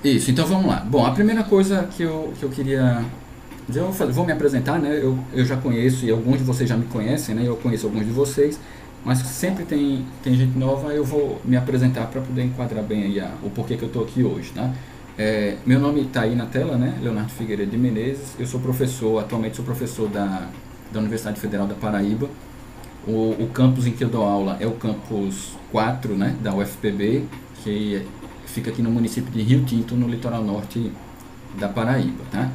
Isso, então vamos lá. Bom, a primeira coisa que eu queria dizer, vou me apresentar, né? Eu já conheço e alguns de vocês já me conhecem, né? Eu conheço alguns de vocês, mas sempre tem gente nova, eu vou me apresentar para poder enquadrar bem aí o porquê que eu estou aqui hoje, tá? Meu nome está aí na tela, né? Leonardo Figueiredo de Menezes, eu sou professor, atualmente sou professor da Universidade Federal da Paraíba. O campus em que eu dou aula é o campus 4, né, da UFPB, que fica aqui no município de Rio Tinto, no litoral norte da Paraíba, tá?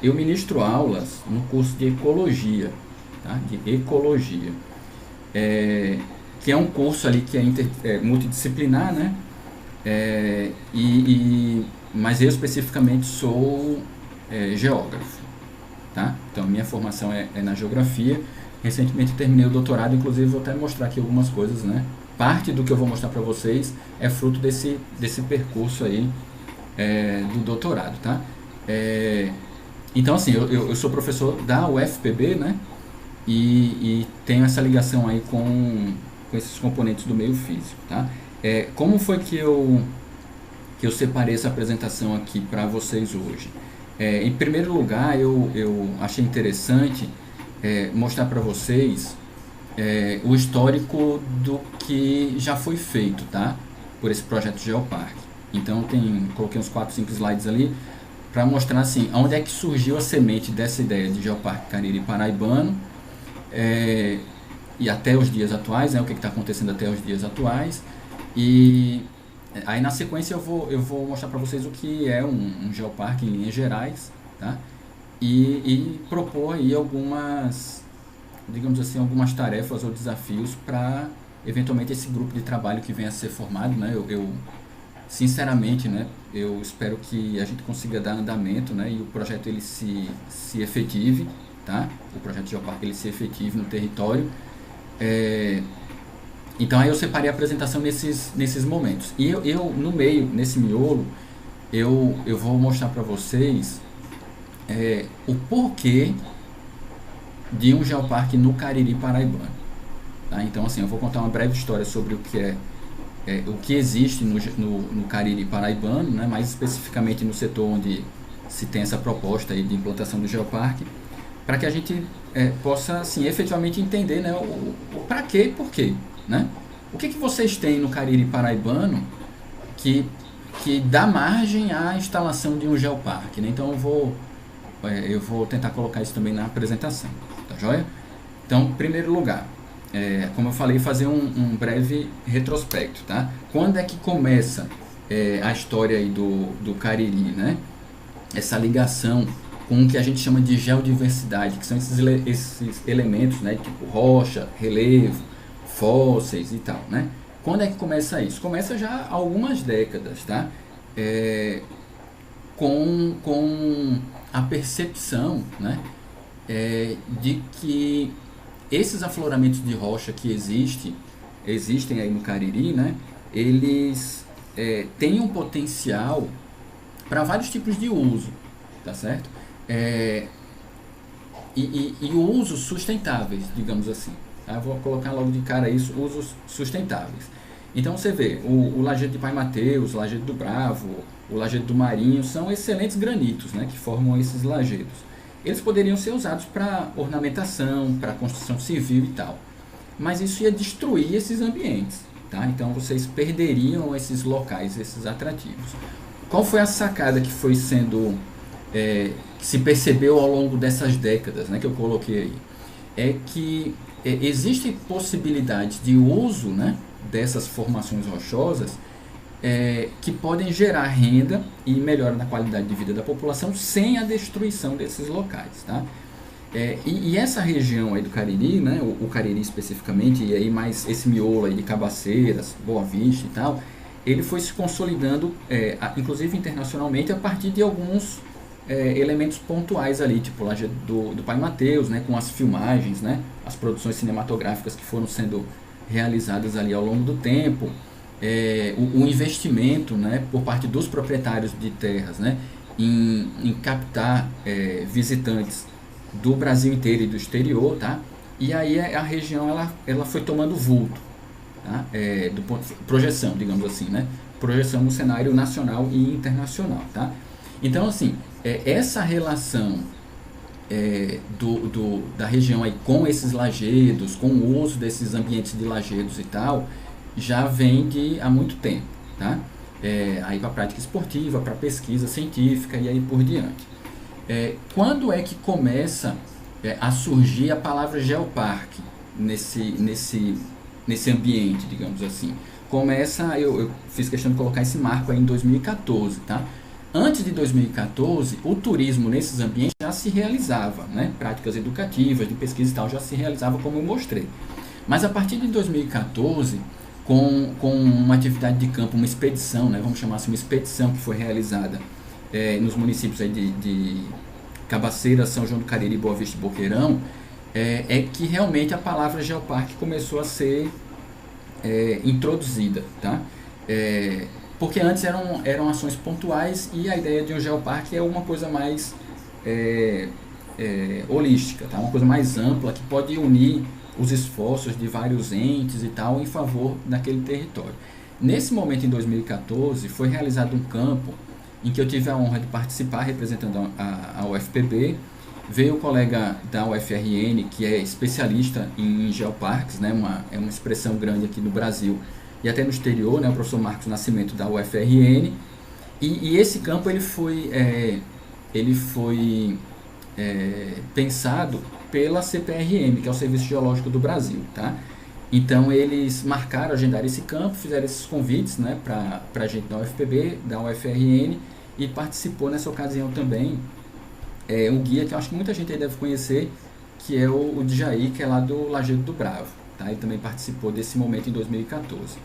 Eu ministro aulas no curso de Ecologia, tá? De Ecologia, que é um curso ali que é multidisciplinar, né? Mas eu especificamente sou geógrafo, tá? Então minha formação é na geografia. Recentemente terminei o doutorado, inclusive vou até mostrar aqui algumas coisas, né? Parte do que eu vou mostrar para vocês é fruto desse percurso aí do doutorado, tá? É, então assim, eu sou professor da UFPB, né? E tenho essa ligação aí com esses componentes do meio físico, tá? Como foi que eu separei essa apresentação aqui para vocês hoje? Em primeiro lugar, eu achei interessante mostrar para vocês o histórico do que já foi feito, tá? Por esse projeto Geoparque. Então coloquei uns 4, 5 slides ali para mostrar assim, onde é que surgiu a semente dessa ideia de Geoparque Cariri Paraibano é, e até os dias atuais, né? O que está acontecendo até os dias atuais. E aí na sequência eu vou mostrar para vocês o que é um geoparque em linhas gerais, tá? E propor aí algumas, digamos assim, algumas tarefas ou desafios para eventualmente esse grupo de trabalho que venha a ser formado, né? Sinceramente, né? Eu espero que a gente consiga dar andamento, né? E o projeto ele se efetive, tá? O projeto Geoparque ele se efetive no território. É, então aí eu separei a apresentação nesses momentos. E eu no meio, nesse miolo, eu vou mostrar para vocês o porquê de um geoparque no Cariri paraibano. Tá? Então assim, eu vou contar uma breve história sobre o que existe no Cariri paraibano, né? Mais especificamente no setor onde se tem essa proposta aí de implantação do geoparque, para que a gente possa assim, efetivamente entender, né, o para quê e por quê. Né? O que vocês têm no Cariri paraibano que, que dá margem à instalação de um geoparque? Né? Então eu vou tentar colocar isso também na apresentação. Tá joia? Então, em primeiro lugar, como eu falei, fazer um breve retrospecto. Tá? Quando é que começa a história aí do Cariri? Né? Essa ligação com o que a gente chama de geodiversidade, que são esses elementos, né, tipo rocha, relevo, fósseis e tal, né? Quando é que começa isso? Começa já há algumas décadas, tá? Com a percepção, né, de que esses afloramentos de rocha que existem aí no Cariri, né, eles têm um potencial para vários tipos de uso, tá certo? É, e usos sustentáveis, digamos assim. Tá? Vou colocar logo de cara isso, usos sustentáveis. Então você vê, o Lajedo de Pai Mateus, o Lajedo do Bravo, o Lajedo do Marinho, são excelentes granitos, né, que formam esses lajedos. Eles poderiam ser usados para ornamentação, para construção civil e tal. Mas isso ia destruir esses ambientes. Tá? Então vocês perderiam esses locais, esses atrativos. Qual foi a sacada que foi sendo que se percebeu ao longo dessas décadas, né, que eu coloquei aí? É que existem possibilidades de uso, né, dessas formações rochosas que podem gerar renda e melhora na qualidade de vida da população sem a destruição desses locais. Tá? E essa região aí do Cariri, né, o Cariri especificamente, e aí mais esse miolo aí de Cabaceiras, Boa Vista e tal, ele foi se consolidando, inclusive internacionalmente, a partir de alguns elementos pontuais ali, tipo lá do Pai Mateus, né, com as filmagens, né, as produções cinematográficas que foram sendo realizadas ali ao longo do tempo, o investimento, né, por parte dos proprietários de terras, né, em captar visitantes do Brasil inteiro e do exterior, tá? E aí a região ela foi tomando vulto, tá? Projeção, digamos assim, né? projeção no cenário nacional e internacional, tá? Então, assim, essa relação da região aí com esses lajedos, com o uso desses ambientes de lajedos e tal, já vem de há muito tempo, tá? Aí para a prática esportiva, para pesquisa científica e aí por diante. Quando é que começa a surgir a palavra geoparque nesse ambiente, digamos assim? Eu fiz questão de colocar esse marco aí em 2014, tá? Antes de 2014, o turismo nesses ambientes já se realizava, né? Práticas educativas, de pesquisa e tal, já se realizava como eu mostrei. Mas a partir de 2014, com uma atividade de campo, uma expedição, né? Vamos chamar assim, uma expedição que foi realizada nos municípios aí de Cabaceiras, São João do Cariri, Boa Vista e Boqueirão, que realmente a palavra geoparque começou a ser introduzida, tá? Porque antes eram ações pontuais e a ideia de um geoparque é uma coisa mais holística, tá? Uma coisa mais ampla que pode unir os esforços de vários entes e tal em favor daquele território. Nesse momento, em 2014, foi realizado um campo em que eu tive a honra de participar representando a UFPB. Veio o colega da UFRN, que é especialista em geoparques, né? É uma expressão grande aqui no Brasil e até no exterior, né? O professor Marcos Nascimento da UFRN. E esse campo ele foi pensado pela CPRM, que é o Serviço Geológico do Brasil, tá? Então eles marcaram, agendaram esse campo, fizeram esses convites, né, para a gente da UFPB, da UFRN, e participou nessa ocasião também um guia que eu acho que muita gente aí deve conhecer, que é o Djaí, que é lá do Lajedo do Bravo, tá? Ele também participou desse momento em 2014.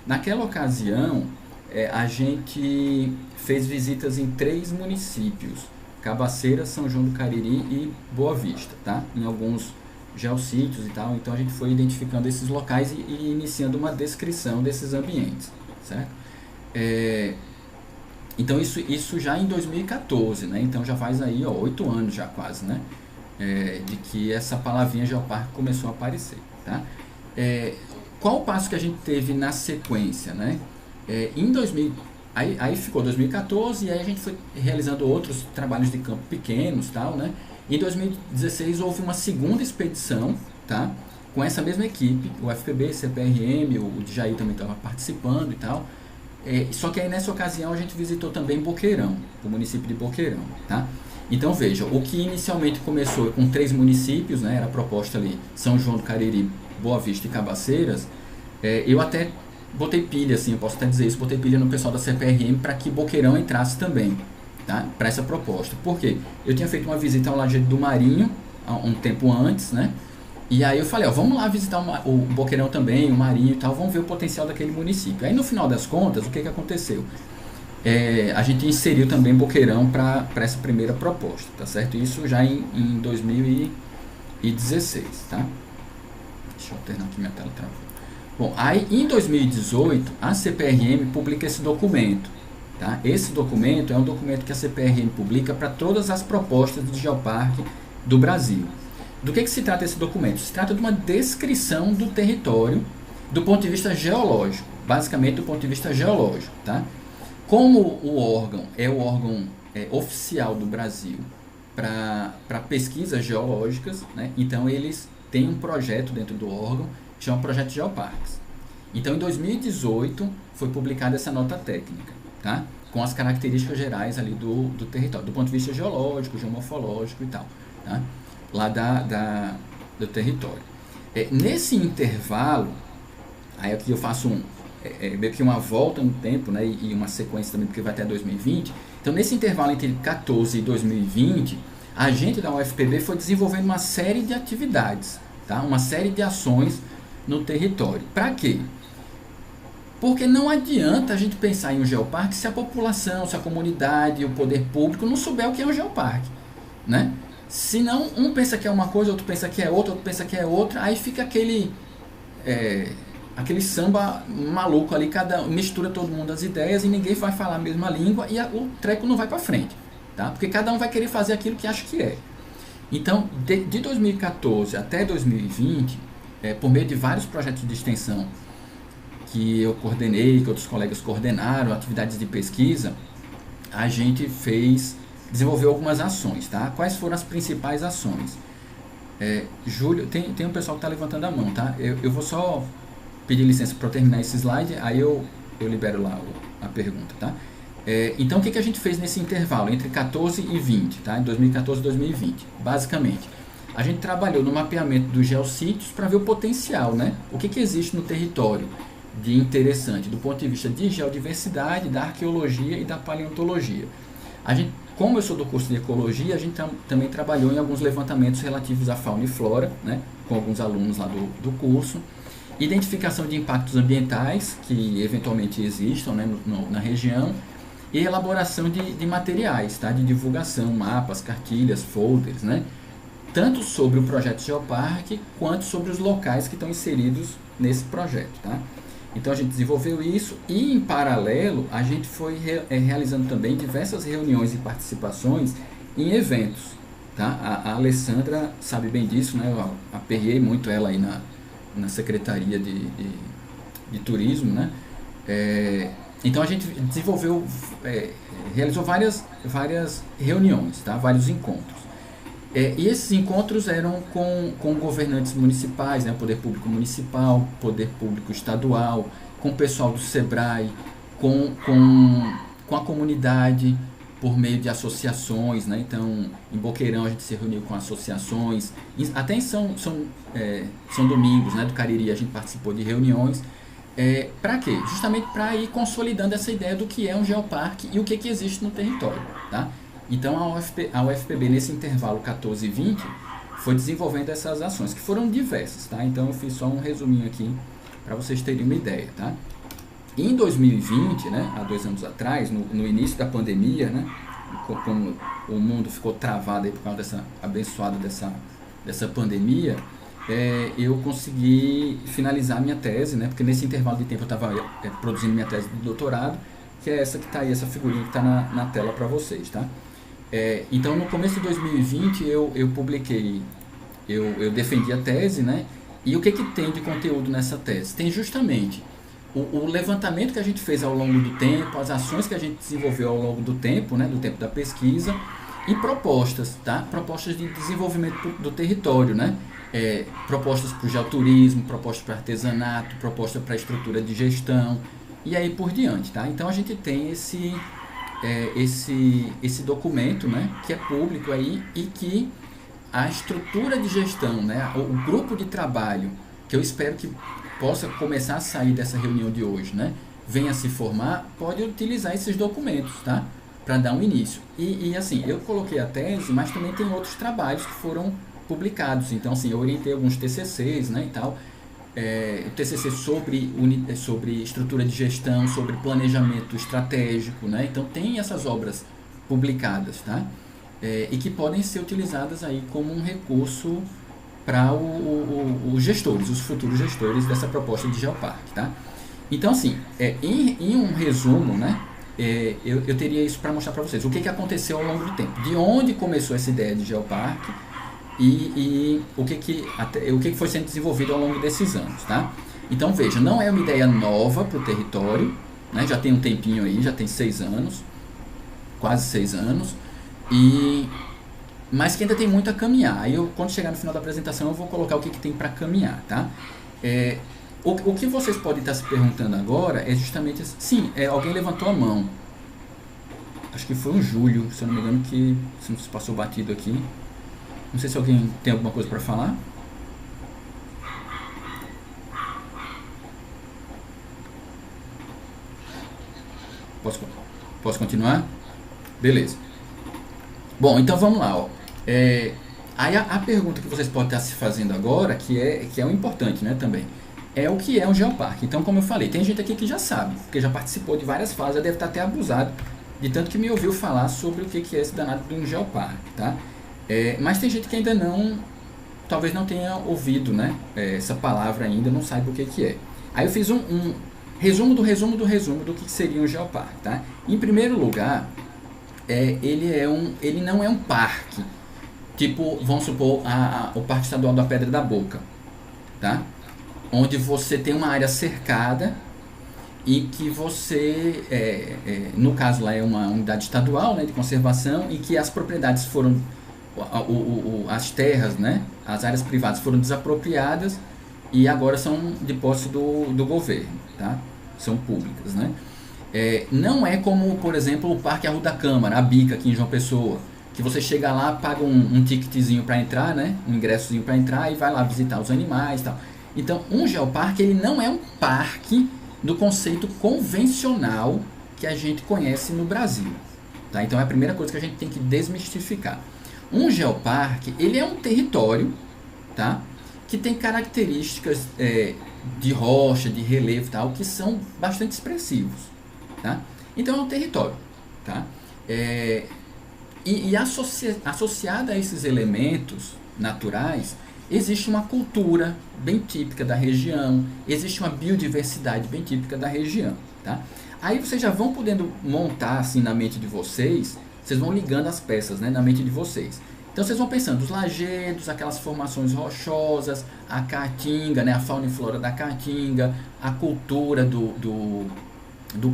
Naquela ocasião, a gente fez visitas em 3 municípios: Cabaceiras, São João do Cariri e Boa Vista, tá? Em alguns geossítios e tal. Então a gente foi identificando esses locais e iniciando uma descrição desses ambientes, certo? Então isso já em 2014, né? Então já faz aí 8 anos já quase, né? De que essa palavrinha geoparque começou a aparecer, tá? Qual o passo que a gente teve na sequência, né? Aí ficou 2014 e aí a gente foi realizando outros trabalhos de campo pequenos, tal, né? Em 2016 houve uma segunda expedição, tá? Com essa mesma equipe, o FPB, CPRM, o Djaí também estava participando e tal. Só que aí nessa ocasião a gente visitou também Boqueirão, o município de Boqueirão, tá? Então veja, o que inicialmente começou com 3 municípios, né? Era a proposta ali, São João do Cariri, Boa Vista e Cabaceiras. Eu até botei pilha, assim, eu posso até dizer isso, botei pilha no pessoal da CPRM para que Boqueirão entrasse também, tá? Para essa proposta. Por quê? Eu tinha feito uma visita ao Lajedo do Marinho, um tempo antes, né? E aí eu falei, vamos lá visitar o Boqueirão também, o Marinho e tal, vamos ver o potencial daquele município. Aí no final das contas, o que aconteceu? A gente inseriu também Boqueirão para essa primeira proposta, tá certo? Isso já em 2016, tá? Deixa eu alternar aqui, minha tela travou. Bom, aí em 2018 a CPRM publica esse documento, tá? Esse documento é um documento que a CPRM publica para todas as propostas de geoparque do Brasil. Do que se trata esse documento? Se trata de uma descrição do território do ponto de vista geológico, basicamente do ponto de vista geológico, tá? Como o órgão é o órgão oficial do Brasil para pesquisas geológicas, né? Então eles têm um projeto dentro do órgão que chama Projeto Geoparques. Então em 2018 foi publicada essa nota técnica, tá? Com as características gerais ali do território, do ponto de vista geológico, geomorfológico e tal, tá? Lá do território. Nesse intervalo, aí aqui eu faço meio que uma volta no tempo, né, e uma sequência também, porque vai até 2020. Então, nesse intervalo entre 14 e 2020, a gente da UFPB foi desenvolvendo uma série de atividades, tá? Uma série de ações no território. Para quê? Porque não adianta a gente pensar em um geoparque se a população, se a comunidade, o poder público não souber o que é um geoparque, né? Se não, um pensa que é uma coisa, outro pensa que é outra, outro pensa que é outra, aí fica aquele samba maluco ali, mistura todo mundo as ideias e ninguém vai falar a mesma língua e o treco não vai para frente, tá? Porque cada um vai querer fazer aquilo que acha que é. Então, de 2014 até 2020, por meio de vários projetos de extensão que eu coordenei, que outros colegas coordenaram, atividades de pesquisa, a gente desenvolveu algumas ações, tá? Quais foram as principais ações? Júlio, tem um pessoal que está levantando a mão, tá? Eu vou só pedir licença para terminar esse slide, aí eu libero lá a pergunta, tá? Então, o que a gente fez nesse intervalo, entre 14 e 20, tá? Em 2014 e 2020, basicamente. A gente trabalhou no mapeamento dos geossítios para ver o potencial, né? O que existe no território de interessante, do ponto de vista de geodiversidade, da arqueologia e da paleontologia. Como eu sou do curso de ecologia, a gente também trabalhou em alguns levantamentos relativos à fauna e flora, né? Com alguns alunos lá do curso. Identificação de impactos ambientais que eventualmente existam, né, na região, e elaboração de materiais, tá, de divulgação, mapas, cartilhas, folders, né, tanto sobre o projeto Geoparque quanto sobre os locais que estão inseridos nesse projeto. Tá? Então a gente desenvolveu isso e, em paralelo, a gente foi realizando também diversas reuniões e participações em eventos. Tá? A Alessandra sabe bem disso, né? Eu aperriei muito ela aí na Secretaria de Turismo, né? Então a gente desenvolveu, realizou várias reuniões, tá? Vários encontros. E esses encontros eram com governantes municipais, né? Poder público municipal, poder público estadual, com o pessoal do SEBRAE, com a comunidade, por meio de associações, né? Então, em Boqueirão a gente se reuniu com associações, até em São Domingos, né, do Cariri, a gente participou de reuniões. Para quê? Justamente para ir consolidando essa ideia do que é um geoparque e o que existe no território. Tá? Então, a UFPB, nesse intervalo 14 e 20, foi desenvolvendo essas ações, que foram diversas. Tá? Então, eu fiz só um resuminho aqui para vocês terem uma ideia. Tá? Em 2020, né, há 2 anos atrás, no início da pandemia, né, como o mundo ficou travado aí por causa dessa pandemia, eu consegui finalizar minha tese, né, porque nesse intervalo de tempo eu estava produzindo minha tese de doutorado, que é essa que está aí, essa figurinha que está na tela para vocês. Tá? Então, no começo de 2020, eu publiquei, eu defendi a tese, né, e o que tem de conteúdo nessa tese? Tem justamente o levantamento que a gente fez ao longo do tempo, as ações que a gente desenvolveu ao longo do tempo, né, do tempo da pesquisa, e propostas, tá? Propostas de desenvolvimento do território, né? Propostas para o geoturismo, propostas para artesanato, propostas para estrutura de gestão, e aí por diante. Tá? Então a gente tem esse documento, né, que é público aí, e que a estrutura de gestão, né, o grupo de trabalho, que eu espero que possa começar a sair dessa reunião de hoje, né, venha a se formar, pode utilizar esses documentos, tá, para dar um início. E assim, eu coloquei a tese, mas também tem outros trabalhos que foram publicados. Então, assim, eu orientei alguns TCCs, né, e tal, o TCC sobre estrutura de gestão, sobre planejamento estratégico, né, então tem essas obras publicadas, tá, e que podem ser utilizadas aí como um recurso para os gestores, os futuros gestores dessa proposta de geoparque, tá? Então, assim, em um resumo, né, eu teria isso para mostrar para vocês. O que aconteceu ao longo do tempo? De onde começou essa ideia de geoparque e o que foi sendo desenvolvido ao longo desses anos, tá? Então, veja, não é uma ideia nova para o território, né, já tem um tempinho aí, já tem 6 anos, quase 6 anos, mas que ainda tem muito a caminhar. Aí, quando chegar no final da apresentação, eu vou colocar o que tem para caminhar, tá? O que vocês podem estar se perguntando agora é justamente assim, sim, alguém levantou a mão, acho que foi o Júlio, se eu não me engano, que se não se passou batido aqui. Não sei se alguém tem alguma coisa para falar. Posso continuar? Beleza. Bom, então vamos lá. Ó. Aí a pergunta que vocês podem estar se fazendo agora, que é o importante, né, também, é o que é um geoparque. Então, como eu falei, tem gente aqui que já sabe, porque já participou de várias fases, já deve estar até abusado de tanto que me ouviu falar sobre o que é esse danado de um geoparque, tá? Mas tem gente que ainda talvez não tenha ouvido, né, essa palavra ainda, não saiba o que é. Aí eu fiz um resumo do resumo do resumo do que seria um geoparque, tá? Em primeiro lugar, ele não é um parque, tipo, vamos supor, o Parque Estadual da Pedra da Boca, tá? Onde você tem uma área cercada e que você, no caso lá é uma unidade estadual, né, de conservação, e que as propriedades foram, as terras, né, as áreas privadas foram desapropriadas e agora são de posse do governo, tá? São públicas, né? Não é como, por exemplo, o Parque Arruda da Câmara, a Bica aqui em João Pessoa, que você chega lá, paga um ticketzinho para entrar, né, um ingressozinho para entrar e vai lá visitar os animais e tal. Então, um geoparque ele não é um parque do conceito convencional que a gente conhece no Brasil. Tá? Então é a primeira coisa que a gente tem que desmistificar. Um geoparque ele é um território, tá? Que tem características de rocha, de relevo e tal, que são bastante expressivos. Tá? Então é um território. Tá? E associada a esses elementos naturais, existe uma cultura bem típica da região, existe uma biodiversidade bem típica da região. Tá? Aí vocês já vão podendo montar assim na mente de vocês, vocês vão ligando as peças, né, na mente de vocês. Então vocês vão pensando, os lajedos, aquelas formações rochosas, a caatinga, né, a fauna e flora da caatinga, a cultura do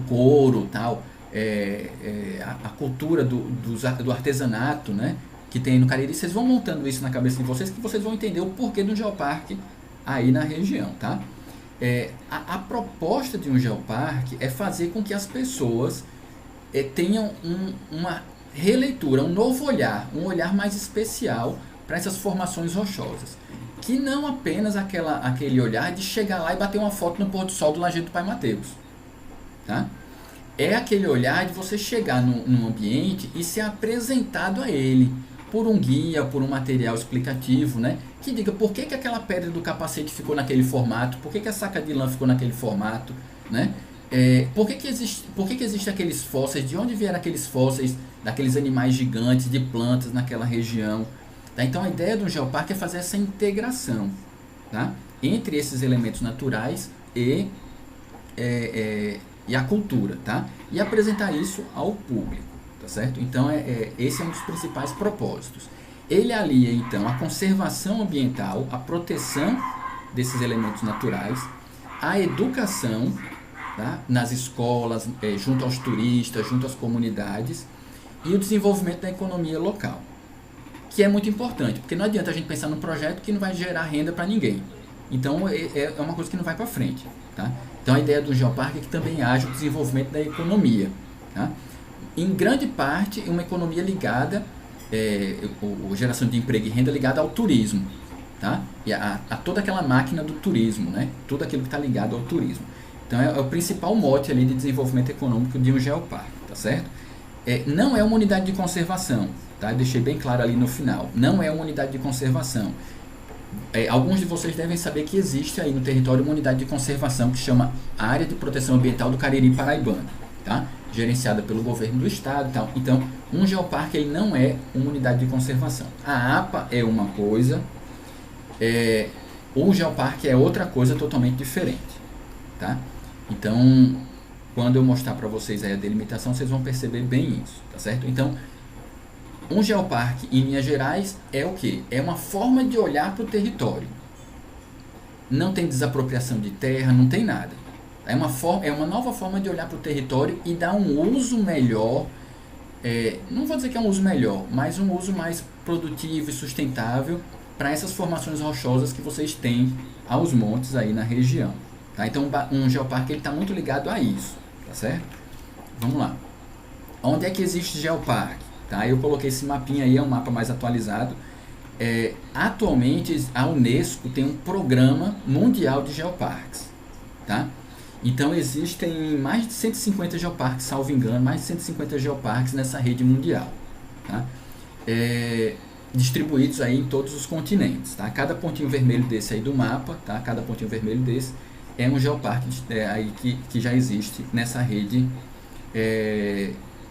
couro, tal, a cultura do artesanato, né, que tem no Cariri. Vocês vão montando isso na cabeça de vocês, que vocês vão entender o porquê do geoparque aí na região, tá? A proposta de um geoparque é fazer com que as pessoas tenham uma releitura, um novo olhar, um olhar mais especial para essas formações rochosas. Que não apenas aquele olhar de chegar lá e bater uma foto no pôr do sol do Lajedo do Pai Mateus. Tá? É aquele olhar de você chegar num ambiente e ser apresentado a ele por um guia, por um material explicativo, né? Que diga por que aquela pedra do capacete ficou naquele formato, por que a saca de lã ficou naquele formato, né? Por que existem aqueles fósseis, de onde vieram aqueles fósseis daqueles animais gigantes, de plantas naquela região. Tá? Então a ideia do geoparque é fazer essa integração, tá? Entre esses elementos naturais e a cultura, tá? E apresentar isso ao público, tá certo? Então esse é um dos principais propósitos. Ele alia então a conservação ambiental, a proteção desses elementos naturais, a educação, tá? Nas escolas, junto aos turistas, junto às comunidades, e o desenvolvimento da economia local, que é muito importante, porque não adianta a gente pensar num projeto que não vai gerar renda para ninguém. Então é uma coisa que não vai para frente, tá? Então a ideia do geoparque é que também haja o desenvolvimento da economia, tá? Em grande parte uma economia ligada, geração de emprego e renda ligada ao turismo, tá? E a toda aquela máquina do turismo, né? Tudo aquilo que está ligado ao turismo. Então é o principal mote ali de desenvolvimento econômico de um geoparque, tá certo? Não é uma unidade de conservação, tá? Eu deixei bem claro ali no final, não é uma unidade de conservação. Alguns de vocês devem saber que existe aí no território uma unidade de conservação que chama Área de Proteção Ambiental do Cariri Paraibano, tá? Gerenciada pelo governo do estado e tal. Então, um geoparque ele não é uma unidade de conservação. A APA é uma coisa, o geoparque é outra coisa totalmente diferente, tá? Então, quando eu mostrar para vocês aí a delimitação, vocês vão perceber bem isso, tá certo? Então, um geoparque em Minas Gerais é o quê? É uma forma de olhar para o território. Não tem desapropriação de terra, não tem nada. É uma nova forma de olhar para o território e dar um uso melhor, não vou dizer que é um uso melhor, mas um uso mais produtivo e sustentável para essas formações rochosas que vocês têm aos montes aí na região. Tá? Então um geoparque está muito ligado a isso, tá certo? Vamos lá. Onde é que existe geoparque? Tá? Eu coloquei esse mapinha aí, é um mapa mais atualizado. Atualmente a Unesco tem um programa mundial de geoparques. Tá? Então existem mais de 150 geoparques, salvo engano, mais de 150 geoparques nessa rede mundial. Tá? Distribuídos aí em todos os continentes. Tá? Cada pontinho vermelho desse aí do mapa, tá? Cada pontinho vermelho desse é um geoparque aí que já existe nessa rede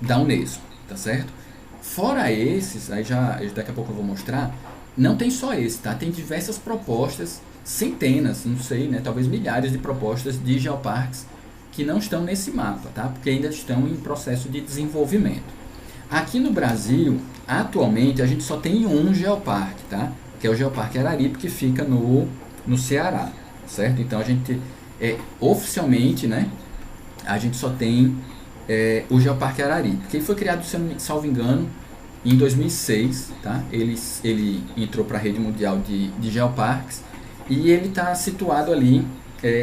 da Unesco. Tá certo? Fora esses, aí daqui a pouco eu vou mostrar, não tem só esse, tá? Tem diversas propostas, centenas, não sei, né? Talvez milhares de propostas de geoparques que não estão nesse mapa, tá? Porque ainda estão em processo de desenvolvimento. Aqui no Brasil, atualmente, a gente só tem um geoparque, tá? Que é o Geoparque Araripe, que fica no Ceará, certo? Então a gente, oficialmente, né? a gente só tem o Geoparque Araripe, que ele foi criado, se eu não salvo engano, em 2006, tá? Ele entrou para a rede mundial de geoparques e ele está situado ali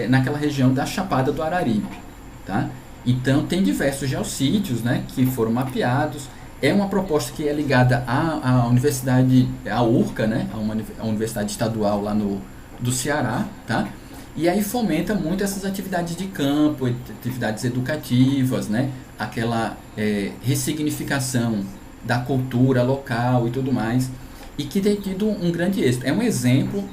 naquela região da Chapada do Araripe, tá? Então tem diversos geossítios, né, que foram mapeados. É uma proposta que é ligada à universidade, à URCA, né, a universidade estadual lá do Ceará, tá? E aí fomenta muito essas atividades de campo, atividades educativas, né, aquela ressignificação da cultura local e tudo mais, e que tem tido um grande êxito. É um exemplo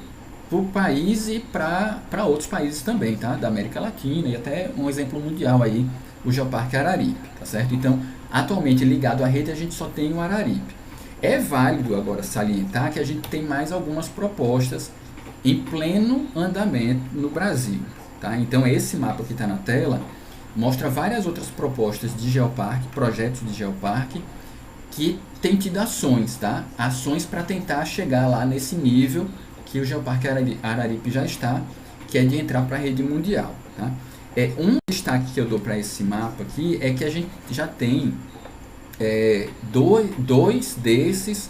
para o país e para outros países também, tá? Da América Latina e até um exemplo mundial aí, o Geoparque Araripe, tá certo? Então, atualmente ligado à rede a gente só tem o Araripe. É válido agora salientar que a gente tem mais algumas propostas em pleno andamento no Brasil, tá? Então, esse mapa que está na tela mostra várias outras propostas de geoparque, projetos de geoparque, que tem tido ações, tá? Ações para tentar chegar lá nesse nível que o Geoparque Araripe já está, que é de entrar para a rede mundial, tá? Um destaque que eu dou para esse mapa aqui é que a gente já tem dois desses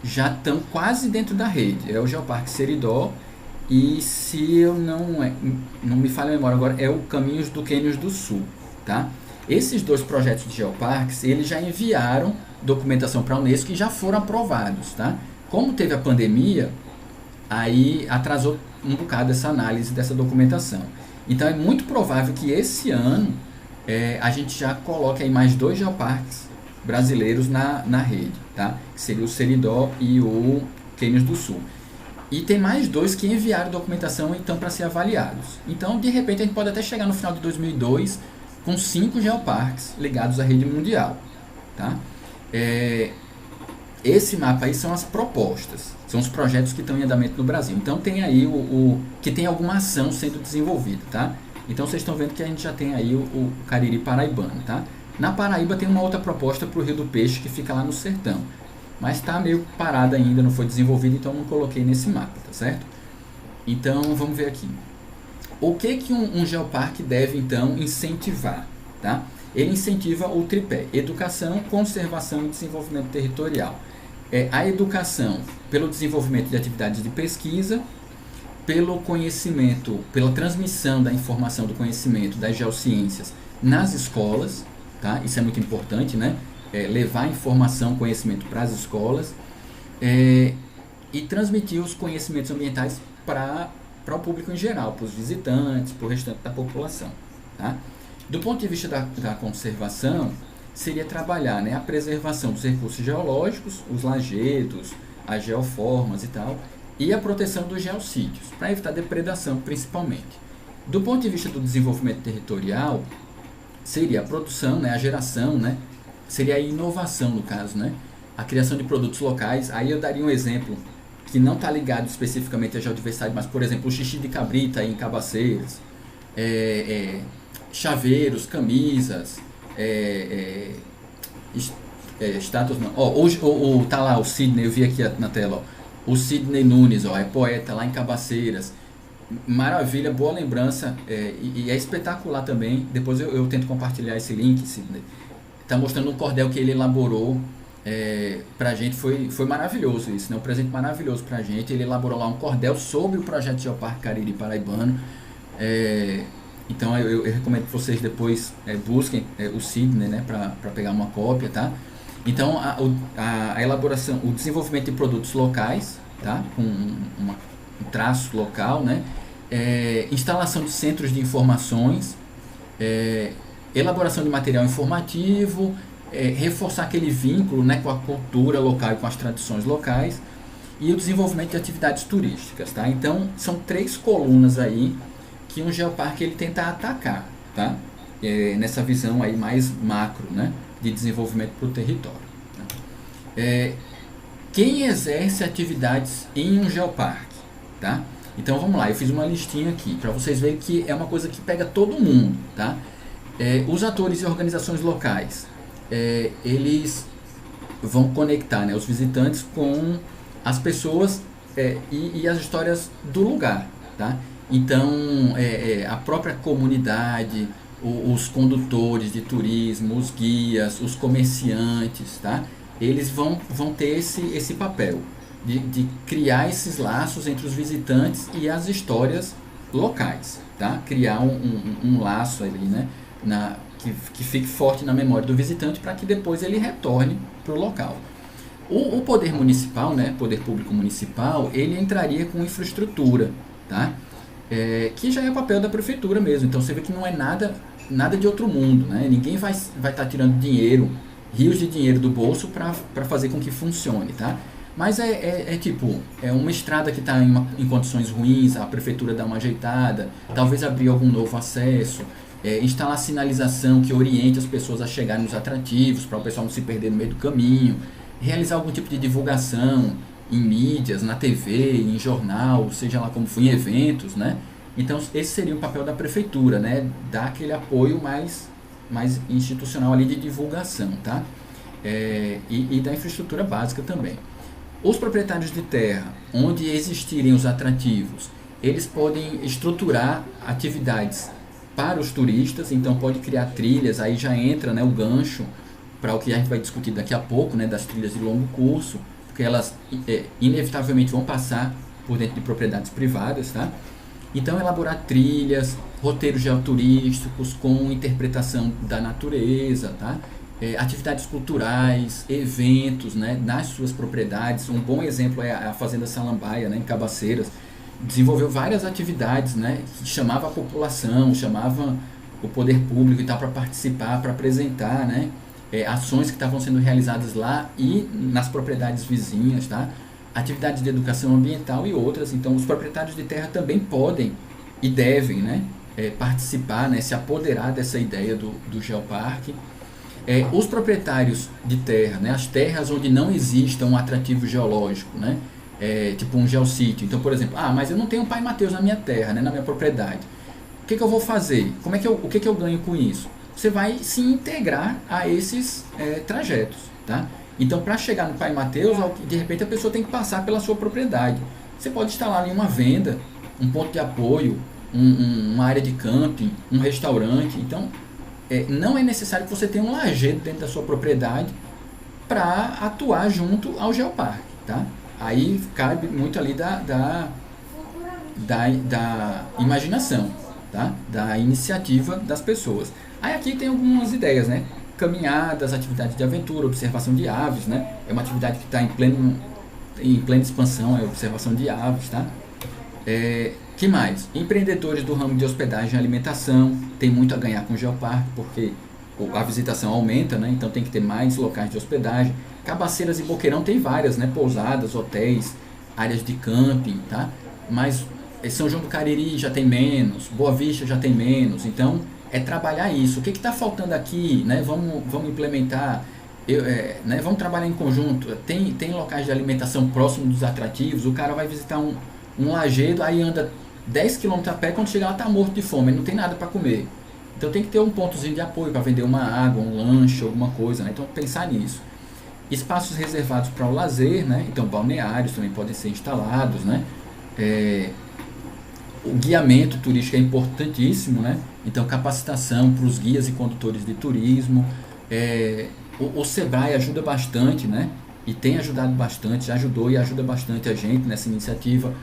já estão quase dentro da rede. É o Geoparque Seridó e, se eu não me falha a memória agora, é o Caminhos do Quênios do Sul, tá? Esses dois projetos de geoparques, eles já enviaram documentação para a Unesco e já foram aprovados, tá? Como teve a pandemia, aí atrasou um bocado essa análise dessa documentação. Então é muito provável que esse ano a gente já coloque aí mais 2 geoparques brasileiros na rede, tá? Que seria o Seridó e o Quênios do Sul. E tem mais 2 que enviaram documentação então para ser avaliados. Então, de repente, a gente pode até chegar no final de 2002 com 5 geoparques ligados à rede mundial, tá? Esse mapa aí são as propostas, são os projetos que estão em andamento no Brasil. Então tem aí que tem alguma ação sendo desenvolvida, tá? Então vocês estão vendo que a gente já tem aí o Cariri paraibano, tá? Na Paraíba tem uma outra proposta para o Rio do Peixe que fica lá no sertão, mas está meio parada ainda, não foi desenvolvida, então não coloquei nesse mapa, tá certo? Então vamos ver aqui. O que um geoparque deve então incentivar, tá? Ele incentiva o tripé: educação, conservação e desenvolvimento territorial. A educação pelo desenvolvimento de atividades de pesquisa, pelo conhecimento, pela transmissão da informação do conhecimento das geociências nas escolas, tá? Isso é muito importante, né? Levar informação, conhecimento para as escolas e transmitir os conhecimentos ambientais para o público em geral, para os visitantes, para o restante da população, tá? Do ponto de vista da conservação, seria trabalhar, né, a preservação dos recursos geológicos, os lajedos, as geoformas e tal, e a proteção dos geossítios, para evitar depredação principalmente. Do ponto de vista do desenvolvimento territorial, seria a produção, né, a geração, né, seria a inovação no caso, né, a criação de produtos locais. Aí eu daria um exemplo que não está ligado especificamente à geodiversidade, mas, por exemplo, o xixi de cabrita aí em Cabaceiras, chaveiros, camisas, estátuas não. Tá lá o Sidney, eu vi aqui na tela, ó, o Sidney Nunes, ó, é poeta lá em Cabaceiras. Maravilha, boa lembrança, e é espetacular também. Depois eu tento compartilhar esse link, Sidney. Tá mostrando um cordel que ele elaborou pra gente, foi maravilhoso isso, né? Um presente maravilhoso pra gente. Ele elaborou lá um cordel sobre o projeto Geoparque Cariri Paraibano. Então eu recomendo que vocês depois busquem o Sidney, né, para pegar uma cópia, tá? Então a elaboração, o desenvolvimento de produtos locais, tá? Com um traço local, né? Instalação de centros de informações, elaboração de material informativo, reforçar aquele vínculo, né, com a cultura local e com as tradições locais, e o desenvolvimento de atividades turísticas, tá? Então são 3 colunas aí que um geoparque ele tenta atacar, tá? Nessa visão aí mais macro, né, de desenvolvimento para o território. Tá? Quem exerce atividades em um geoparque, tá? Então vamos lá, eu fiz uma listinha aqui para vocês verem que é uma coisa que pega todo mundo, tá? Os atores e organizações locais, eles vão conectar, né, os visitantes com as pessoas e as histórias do lugar, tá? Então, a própria comunidade, os condutores de turismo, os guias, os comerciantes, tá? Eles vão ter esse papel de criar esses laços entre os visitantes e as histórias locais, tá? Criar um laço ali, né? Que fique forte na memória do visitante para que depois ele retorne para o local. O poder municipal, né? Poder público municipal, ele entraria com infraestrutura, tá? Que já é o papel da prefeitura mesmo. Então você vê que não é nada de outro mundo, né? Ninguém vai estar tirando dinheiro, rios de dinheiro do bolso para fazer com que funcione, tá? Mas tipo, é uma estrada que está em condições ruins, a prefeitura dá uma ajeitada, talvez abrir algum novo acesso, instalar sinalização que oriente as pessoas a chegarem nos atrativos, para o pessoal não se perder no meio do caminho, realizar algum tipo de divulgação em mídias, na TV, em jornal, seja lá como for, em eventos, né? Então esse seria o papel da prefeitura, né? Dar aquele apoio mais institucional ali de divulgação, tá? E da infraestrutura básica também. Os proprietários de terra, onde existirem os atrativos, eles podem estruturar atividades para os turistas, então pode criar trilhas, aí já entra, né, o gancho para o que a gente vai discutir daqui a pouco, né, das trilhas de longo curso, porque elas inevitavelmente vão passar por dentro de propriedades privadas, tá? Então elaborar trilhas, roteiros geoturísticos com interpretação da natureza, tá? Atividades culturais, eventos, né, nas suas propriedades. Um bom exemplo é a Fazenda Salambaia, né, em Cabaceiras. Desenvolveu várias atividades, né, que chamava a população, chamava o poder público e tal para participar, para apresentar, né, ações que estavam sendo realizadas lá e nas propriedades vizinhas, tá? Atividades de educação ambiental e outras. Então os proprietários de terra também podem e devem, né, participar, né, se apoderar dessa ideia do geoparque. Os proprietários de terra, né, as terras onde não exista um atrativo geológico, né, tipo um geossítio. Então, por exemplo, mas eu não tenho Pai Mateus na minha terra, né, na minha propriedade. O que eu vou fazer? O que eu ganho com isso? Você vai se integrar a esses trajetos, tá? Então, para chegar no Pai Mateus, de repente a pessoa tem que passar pela sua propriedade. Você pode instalar ali uma venda, um ponto de apoio, uma área de camping, um restaurante. Então, não é necessário que você tenha um lajedo dentro da sua propriedade para atuar junto ao geoparque, tá? Aí cabe muito ali da imaginação, tá? Da iniciativa das pessoas. Aí aqui tem algumas ideias, né? Caminhadas, atividades de aventura, observação de aves, né? É uma atividade que está em plena expansão, a observação de aves, tá? Que mais? Empreendedores do ramo de hospedagem e alimentação tem muito a ganhar com o geoparque, porque a visitação aumenta, né? Então tem que ter mais locais de hospedagem. Cabaceiras e Boqueirão tem várias, né? Pousadas, hotéis, áreas de camping, tá? Mas São João do Cariri já tem menos, Boa Vista já tem menos. Então trabalhar isso. O que está faltando aqui, né? Vamos implementar, né? Vamos trabalhar em conjunto. Tem locais de alimentação próximo dos atrativos. O cara vai visitar um lajedo, aí anda 10 km a pé, quando chega lá está morto de fome, ele não tem nada para comer. Então tem que ter um pontozinho de apoio para vender uma água, um lanche, alguma coisa, né? Então pensar nisso. Espaços reservados para o lazer, né? Então balneários também podem ser instalados, né? O guiamento turístico é importantíssimo, né? Então capacitação para os guias e condutores de turismo. O Sebrae ajuda bastante, né? E tem ajudado bastante, já ajudou e ajuda bastante a gente nessa iniciativa,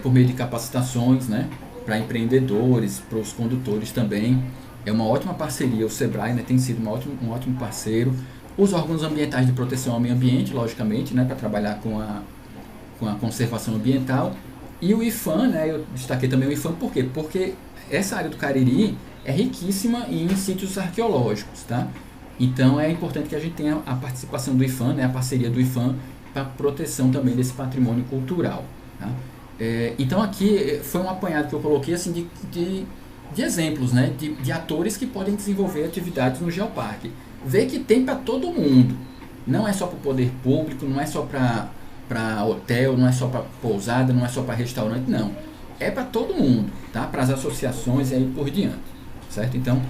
por meio de capacitações, né, para empreendedores, para os condutores também. É uma ótima parceria, o Sebrae, né, tem sido um ótimo parceiro. Os órgãos ambientais de proteção ao meio ambiente, logicamente, né, para trabalhar com a conservação ambiental. E o IPHAN, né, eu destaquei também o IPHAN, por quê? Porque essa área do Cariri é riquíssima em sítios arqueológicos, tá? Então é importante que a gente tenha a participação do IPHAN, né, a parceria do IPHAN para a proteção também desse patrimônio cultural, tá? Então aqui foi um apanhado que eu coloquei assim, de exemplos, né, de atores que podem desenvolver atividades no geoparque. Vê que tem para todo mundo, não é só para o poder público, não é só para hotel, não é só para pousada, não é só para restaurante, não. É para todo mundo, tá? Para as associações e aí por diante, certo? Então,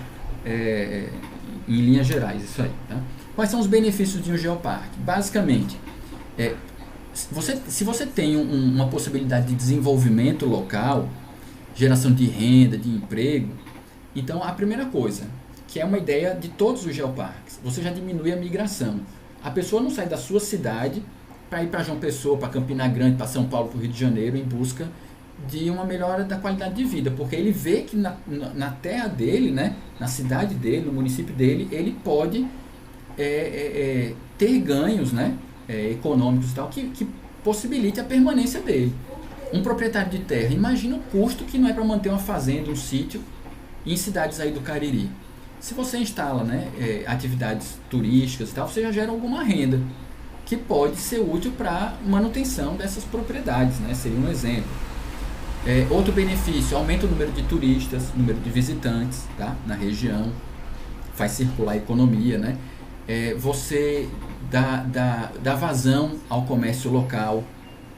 em linhas gerais, isso aí, tá? Quais são os benefícios de um geoparque? Basicamente, se você tem uma possibilidade de desenvolvimento local, geração de renda, de emprego, Então, a primeira coisa, que é uma ideia de todos os geoparques, você já diminui a migração. A pessoa não sai da sua cidade para ir para João Pessoa, para Campina Grande, para São Paulo, para o Rio de Janeiro, em busca de uma melhora da qualidade de vida, porque ele vê que na terra dele, né, na cidade dele, no município dele, ele pode ter ganhos, né, econômicos e tal, que possibilite a permanência dele. Um proprietário de terra, imagina o custo que não é para manter uma fazenda, um sítio, em cidades aí do Cariri. Se você instala, né, atividades turísticas e tal, você já gera alguma renda que pode ser útil para manutenção dessas propriedades, né, seria um exemplo. Outro benefício, aumenta o número de turistas, número de visitantes, tá, na região, faz circular a economia, né? Você dá vazão ao comércio local,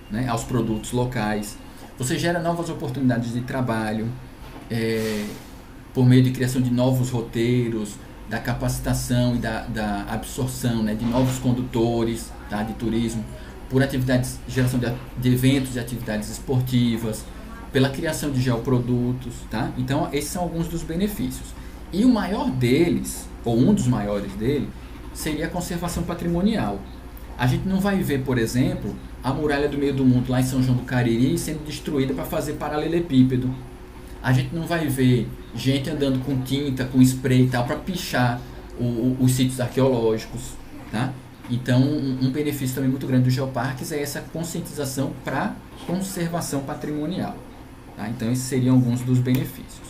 né, aos produtos locais, você gera novas oportunidades de trabalho, por meio de criação de novos roteiros, da capacitação e da absorção, né, de novos condutores, tá, de turismo, por atividades, geração de eventos e atividades esportivas, pela criação de geoprodutos, tá? Então, esses são alguns dos benefícios. E o maior deles, ou um dos maiores dele, seria a conservação patrimonial. A gente não vai ver, por exemplo, a muralha do meio do mundo lá em São João do Cariri sendo destruída para fazer paralelepípedo. A gente não vai ver gente andando com tinta, com spray e tal, para pichar os sítios arqueológicos, tá? Então, um benefício também muito grande dos geoparques é essa conscientização para conservação patrimonial. Tá? Então, esses seriam alguns dos benefícios.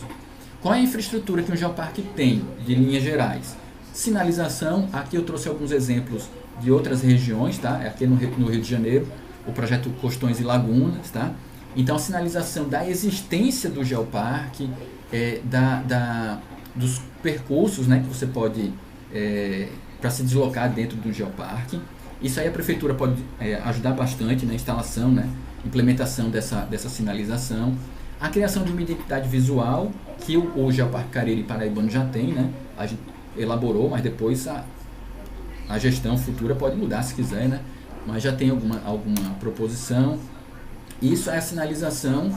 Qual é a infraestrutura que um geoparque tem, de linhas gerais? Sinalização, aqui eu trouxe alguns exemplos de outras regiões, tá? Aqui no Rio de Janeiro, o projeto Costões e Lagunas, tá? Então, a sinalização da existência do geoparque, dos percursos, né, que você pode, para se deslocar dentro do geoparque. Isso aí a prefeitura pode ajudar bastante na instalação, né, implementação dessa sinalização. A criação de uma identidade visual, que o Geoparque Cariri Paraibano já tem, né? A gente elaborou, mas depois a gestão futura pode mudar se quiser, né? Mas já tem alguma proposição. Isso é a sinalização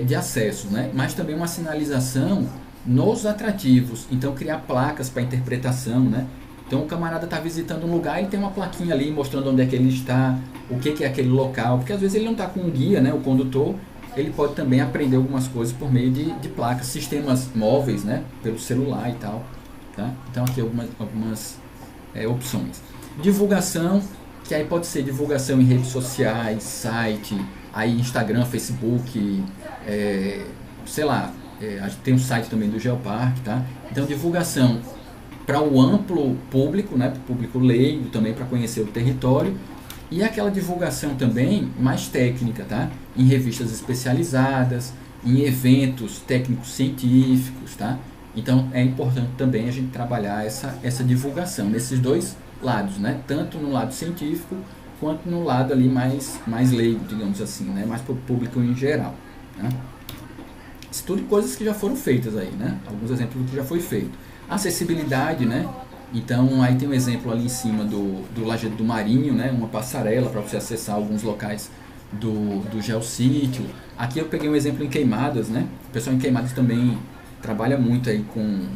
de acesso, né? Mas também uma sinalização nos atrativos. Então, criar placas para interpretação, né? Então, o camarada está visitando um lugar e tem uma plaquinha ali mostrando onde é que ele está, o que é aquele local. Porque às vezes ele não está com um guia, né? O condutor, ele pode também aprender algumas coisas por meio de placas, sistemas móveis, né? Pelo celular e tal. Tá? Então, aqui algumas opções. Divulgação, que aí pode ser divulgação em redes sociais, site, aí Instagram, Facebook, sei lá, a gente tem um site também do Geoparque, tá? Então, divulgação para o amplo público, né? Para o público leigo também, para conhecer o território. E aquela divulgação também mais técnica, tá? Em revistas especializadas, em eventos técnicos científicos, tá? Então é importante também a gente trabalhar essa divulgação nesses dois lados, né? Tanto no lado científico quanto no lado ali mais leigo, digamos assim, né? Mais para o público em geral, né? Isso tudo coisas que já foram feitas aí, né? Alguns exemplos do que já foi feito. Acessibilidade, né? Então, aí tem um exemplo ali em cima do Lajedo do Marinho, né? Uma passarela para você acessar alguns locais do geossítio. Aqui eu peguei um exemplo em Queimadas, né? O pessoal em Queimadas também trabalha muito aí com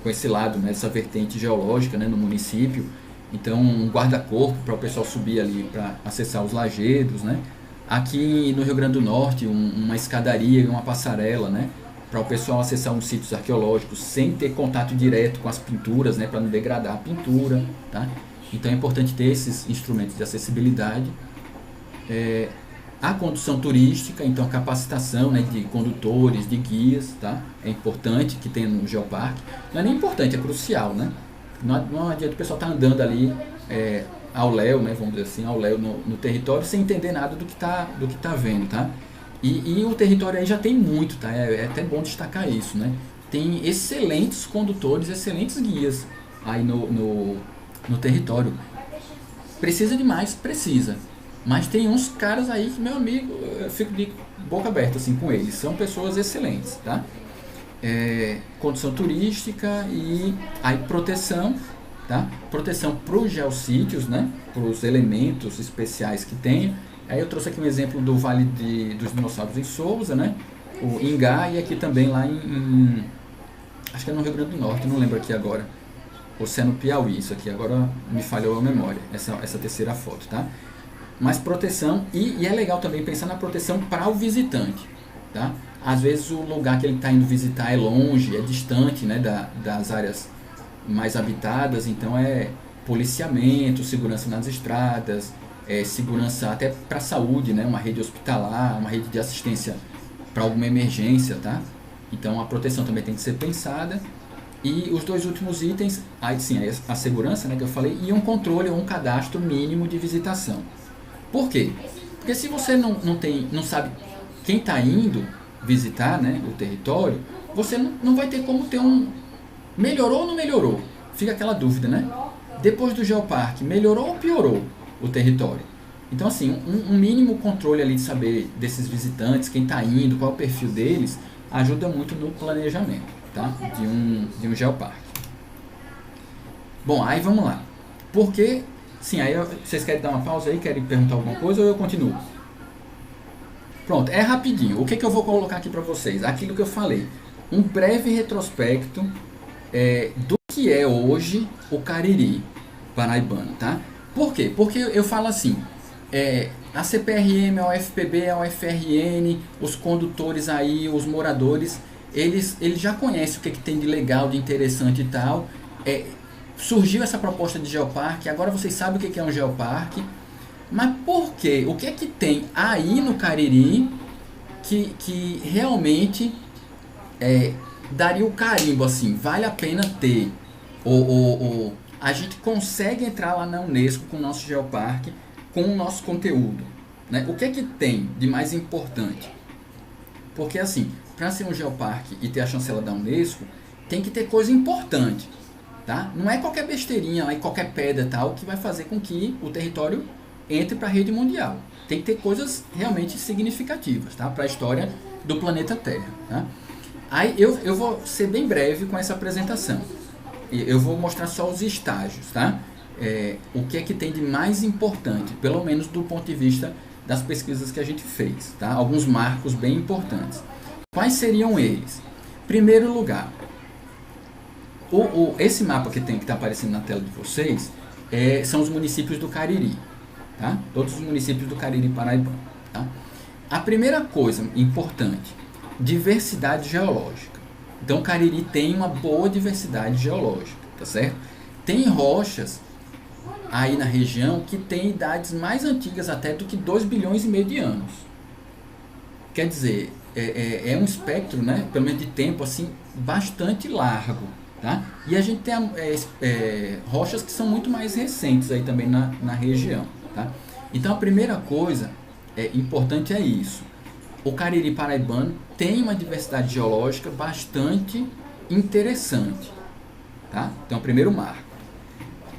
esse lado, né? Essa vertente geológica, né? No município. Então, um guarda-corpo para o pessoal subir ali para acessar os lajedos, né? Aqui no Rio Grande do Norte, uma escadaria e uma passarela, né? Para o pessoal acessar uns sítios arqueológicos sem ter contato direto com as pinturas, né, para não degradar a pintura, tá? Então é importante ter esses instrumentos de acessibilidade. A condução turística, então a capacitação, né, de condutores, de guias, tá? É importante que tenha no Geoparque. Não é nem importante, é crucial, né? Não adianta o pessoal estar andando ali ao léu, né, vamos dizer assim, ao léu no território sem entender nada do que tá vendo, tá? E o território aí já tem muito, tá? É até bom destacar isso, né? Tem excelentes condutores, excelentes guias aí no território. Precisa de mais? Precisa. Mas tem uns caras aí que, meu amigo, eu fico de boca aberta assim com eles. São pessoas excelentes, tá? Condução turística e aí proteção, tá? Proteção para os geossítios, né? Para os elementos especiais que tem. Aí eu trouxe aqui um exemplo do Vale dos Dinossauros em Souza, né? O Ingá, e aqui também lá acho que é no Rio Grande do Norte, não lembro aqui agora, ou se é no Piauí, isso aqui agora me falhou a memória, essa terceira foto, tá? Mas proteção, e é legal também pensar na proteção para o visitante, tá? Às vezes o lugar que ele está indo visitar é longe, é distante, né, das áreas mais habitadas, então é policiamento, segurança nas estradas, segurança até para a saúde, né, uma rede hospitalar, uma rede de assistência para alguma emergência, tá? Então a proteção também tem que ser pensada. E os dois últimos itens, aí sim, a segurança, né, que eu falei, e um controle ou um cadastro mínimo de visitação. Por quê? Porque se você não sabe quem está indo visitar, né, o território, você não vai ter como ter um... Melhorou ou não melhorou? Fica aquela dúvida, né? Depois do geoparque, melhorou ou piorou o território? Então, assim, um mínimo controle ali de saber desses visitantes, quem está indo, qual é o perfil deles, ajuda muito no planejamento, tá? de um geoparque. Bom, aí vamos lá. Porque, sim, aí vocês querem dar uma pausa aí, querem perguntar alguma coisa ou eu continuo? Pronto, é rapidinho. O que eu vou colocar aqui para vocês? Aquilo que eu falei. Um breve retrospecto do que é hoje o Cariri paraibano, tá? Por quê? Porque eu falo assim, a CPRM, a UFPB, a UFRN, os condutores aí, os moradores, eles já conhecem o que tem de legal, de interessante e tal. Surgiu essa proposta de geoparque, agora vocês sabem o que é um geoparque. Mas por quê? O que é que tem aí no Cariri que realmente daria o carimbo assim, vale a pena ter? Ou a gente consegue entrar lá na Unesco com o nosso geoparque, com o nosso conteúdo, né? O que é que tem de mais importante? Porque assim, para ser um geoparque e ter a chancela da Unesco, tem que ter coisa importante, tá? Não é qualquer besteirinha e qualquer pedra tal que vai fazer com que o território entre para a rede mundial. Tem que ter coisas realmente significativas, tá? Para a história do planeta Terra, tá? Aí eu vou ser bem breve com essa apresentação. Eu vou mostrar só os estágios, tá? O que é que tem de mais importante, pelo menos do ponto de vista das pesquisas que a gente fez, tá? Alguns marcos bem importantes. Quais seriam eles? Primeiro lugar, esse mapa que está aparecendo na tela de vocês são os municípios do Cariri, tá? Todos os municípios do Cariri paraibano, tá? A primeira coisa importante, diversidade geológica. Então o Cariri tem uma boa diversidade geológica, tá certo? Tem rochas aí na região que tem idades mais antigas até do que 2 bilhões e meio de anos. Quer dizer, é um espectro, né, pelo menos de tempo, assim, bastante largo, tá? E a gente tem rochas que são muito mais recentes aí também na região, tá? Então a primeira coisa importante é isso. O Cariri paraibano tem uma diversidade geológica bastante interessante, tá? Então, primeiro marco.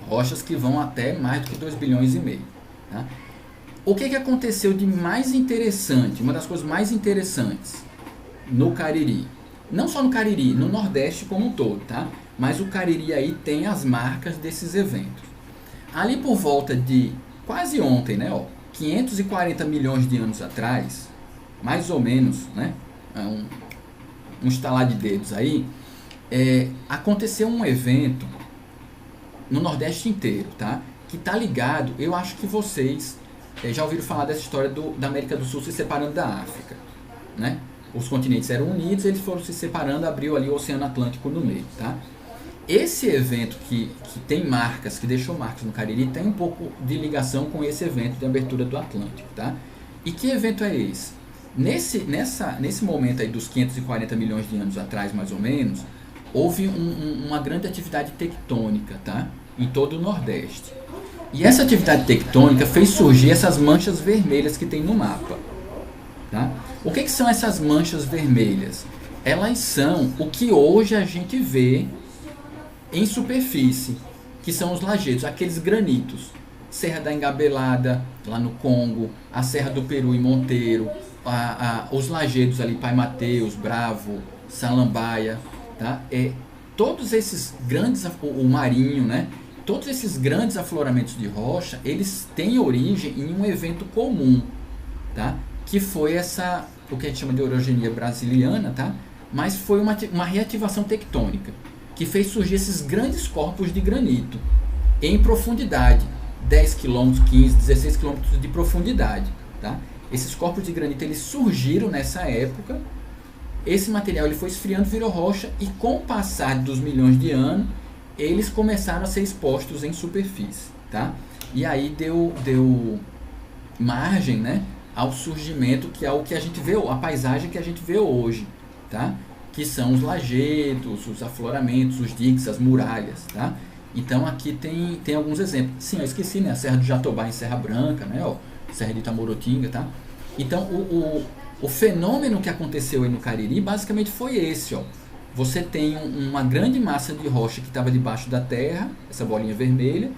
Rochas que vão até mais do que 2 bilhões e meio, tá? O que aconteceu de mais interessante, uma das coisas mais interessantes no Cariri? Não só no Cariri, no Nordeste como um todo, tá? Mas o Cariri aí tem as marcas desses eventos. Ali por volta de, quase ontem, né? 540 milhões de anos atrás, mais ou menos, né? Um estalar de dedos aí, aconteceu um evento no Nordeste inteiro, tá? Que tá ligado, eu acho que vocês já ouviram falar dessa história da América do Sul se separando da África, né? Os continentes eram unidos, eles foram se separando, abriu ali o Oceano Atlântico no meio, tá? Esse evento que tem marcas, que deixou marcas no Cariri, tem um pouco de ligação com esse evento de abertura do Atlântico, tá? E que evento é esse? Nesse momento aí dos 540 milhões de anos atrás, mais ou menos, houve uma grande atividade tectônica, tá? Em todo o Nordeste. E essa atividade tectônica fez surgir essas manchas vermelhas que tem no mapa, tá? O que são essas manchas vermelhas? Elas são o que hoje a gente vê em superfície, que são os lajedos, aqueles granitos. Serra da Engabelada, lá no Congo, a Serra do Peru em Monteiro, os lajedos ali, Pai Mateus, Bravo, Salambaia, tá? Todos esses grandes, o Marinho, né? Todos esses grandes afloramentos de rocha, eles têm origem em um evento comum, tá? Que foi o que a gente chama de orogenia brasiliana, tá? mas foi uma reativação tectônica que fez surgir esses grandes corpos de granito em profundidade, 10 km, 15, 16 km de profundidade. Tá? Esses corpos de granito eles surgiram nessa época, esse material ele foi esfriando, virou rocha, e com o passar dos milhões de anos, eles começaram a ser expostos em superfície. Tá? E aí deu margem, né, ao surgimento, que é o que a gente vê, a paisagem que a gente vê hoje, tá? Que são os lajedos, os afloramentos, os diques, as muralhas. Tá? Então aqui tem alguns exemplos. Sim, eu esqueci, né? A Serra do Jatobá em Serra Branca, né? Ó, Serra de Itamorutinga, tá? Então o fenômeno que aconteceu aí no Cariri basicamente foi esse, ó. Você tem uma grande massa de rocha que estava debaixo da terra, essa bolinha vermelha,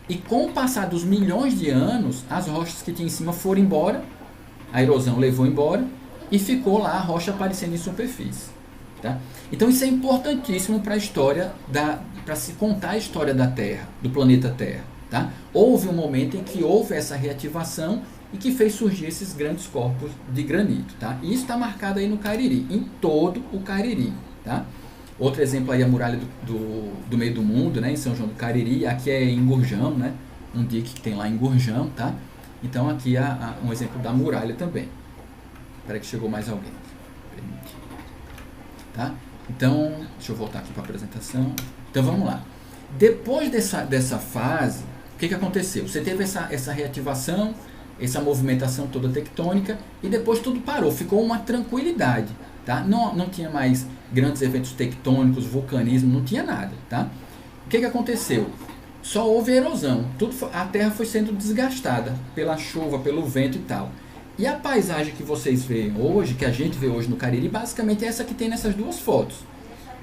e com o passar dos milhões de anos, as rochas que tinha em cima foram embora, a erosão levou embora, e ficou lá a rocha aparecendo em superfície. Tá? Então isso é importantíssimo para a história, para se contar a história da Terra, do planeta Terra. Tá? Houve um momento em que houve essa reativação e que fez surgir esses grandes corpos de granito. Tá? E isso está marcado aí no Cariri, em todo o Cariri. Tá? Outro exemplo aí é a muralha do meio do mundo, né, em São João do Cariri. Aqui é em Gurjão, né, um dique que tem lá em Gurjão. Tá? Então aqui há um exemplo da muralha também. Espera que chegou mais alguém. Tá? Então, deixa eu voltar aqui para a apresentação. Então vamos lá. Depois dessa fase, o que aconteceu? Você teve essa reativação, essa movimentação toda tectônica, e depois tudo parou, ficou uma tranquilidade. Tá? Não tinha mais grandes eventos tectônicos, vulcanismo, não tinha nada. Tá? O que aconteceu? Só houve erosão, a terra foi sendo desgastada pela chuva, pelo vento e tal. E a paisagem que vocês veem hoje, que a gente vê hoje no Cariri, basicamente é essa que tem nessas duas fotos.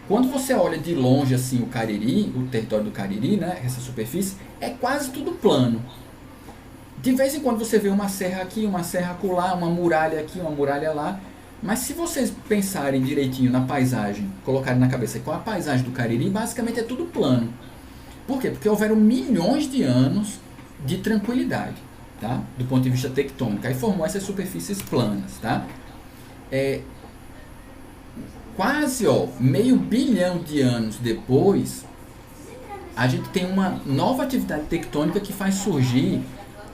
Quando você olha de longe assim o Cariri, o território do Cariri, né, essa superfície, é quase tudo plano. De vez em quando você vê uma serra aqui, uma serra acolá, uma muralha aqui, uma muralha lá. Mas se vocês pensarem direitinho na paisagem, colocarem na cabeça qual a paisagem do Cariri, basicamente é tudo plano. Por quê? Porque houveram milhões de anos de tranquilidade, tá? Do ponto de vista tectônico. Aí formou essas superfícies planas. Tá? Quase meio bilhão de anos depois, a gente tem uma nova atividade tectônica que faz surgir